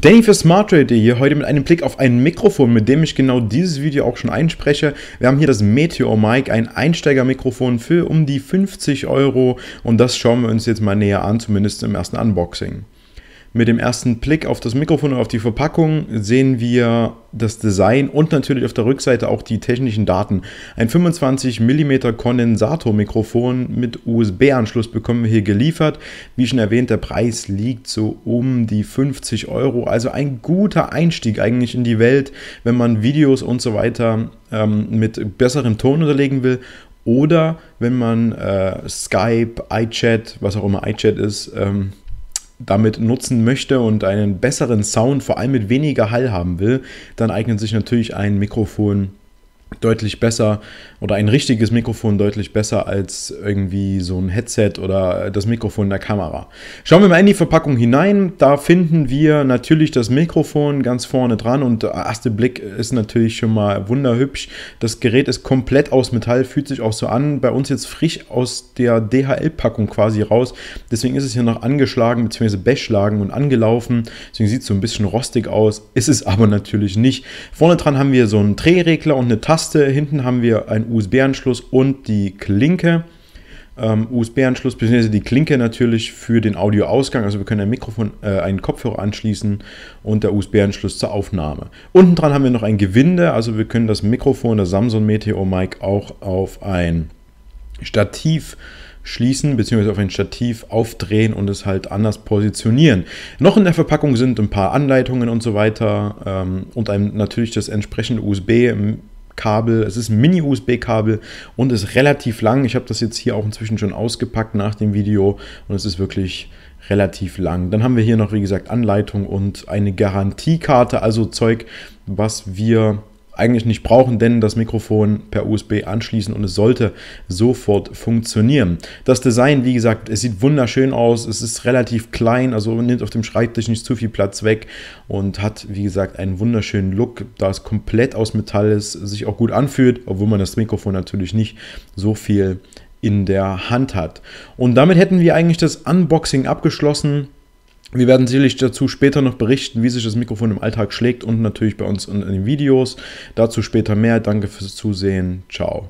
Danny für smarttrade.de hier heute mit einem Blick auf ein Mikrofon, mit dem ich genau dieses Video auch schon einspreche. Wir haben hier das Meteor Mic, ein Einsteigermikrofon für um die 50 € und das schauen wir uns jetzt mal näher an, zumindest im ersten Unboxing. Mit dem ersten Blick auf das Mikrofon und auf die Verpackung sehen wir das Design und natürlich auf der Rückseite auch die technischen Daten. Ein 25 mm Kondensatormikrofon mit USB-Anschluss bekommen wir hier geliefert. Wie schon erwähnt, der Preis liegt so um die 50 €. Also ein guter Einstieg eigentlich in die Welt, wenn man Videos und so weiter mit besserem Ton unterlegen will. Oder wenn man Skype, iChat, was auch immer iChat ist, damit nutzen möchte und einen besseren Sound, vor allem mit weniger Hall haben will, dann eignet sich natürlich ein Mikrofon deutlich besser oder ein richtiges Mikrofon deutlich besser als irgendwie so ein Headset oder das Mikrofon der Kamera. Schauen wir mal in die Verpackung hinein. Da finden wir natürlich das Mikrofon ganz vorne dran und der erste Blick ist natürlich schon mal wunderhübsch. Das Gerät ist komplett aus Metall, fühlt sich auch so an. Bei uns jetzt frisch aus der DHL-Packung quasi raus. Deswegen ist es hier noch angeschlagen bzw. beschlagen und angelaufen. Deswegen sieht es so ein bisschen rostig aus. Ist es aber natürlich nicht. Vorne dran haben wir so einen Drehregler und eine Taste. Hinten haben wir einen USB-Anschluss und die Klinke. USB-Anschluss bzw. die Klinke natürlich für den Audioausgang. Also wir können ein Mikrofon, einen Kopfhörer anschließen und der USB-Anschluss zur Aufnahme. Unten dran haben wir noch ein Gewinde. Also wir können das Mikrofon, das Samsung Meteor Mic, auch auf ein Stativ schließen bzw. auf ein Stativ aufdrehen und es halt anders positionieren. Noch in der Verpackung sind ein paar Anleitungen und so weiter und natürlich das entsprechende USB-Kabel. Es ist ein Mini-USB-Kabel und ist relativ lang. Ich habe das jetzt hier auch inzwischen schon ausgepackt nach dem Video und es ist wirklich relativ lang. Dann haben wir hier noch, wie gesagt, Anleitung und eine Garantiekarte, also Zeug, was wir eigentlich nicht brauchen, denn das Mikrofon per USB anschließen und es sollte sofort funktionieren. Das Design, wie gesagt, es sieht wunderschön aus, es ist relativ klein, also nimmt auf dem Schreibtisch nicht zu viel Platz weg und hat, wie gesagt, einen wunderschönen Look, da es komplett aus Metall ist, sich auch gut anfühlt, obwohl man das Mikrofon natürlich nicht so viel in der Hand hat. Und damit hätten wir eigentlich das Unboxing abgeschlossen. Wir werden sicherlich dazu später noch berichten, wie sich das Mikrofon im Alltag schlägt und natürlich bei uns in den Videos. Dazu später mehr. Danke fürs Zusehen. Ciao.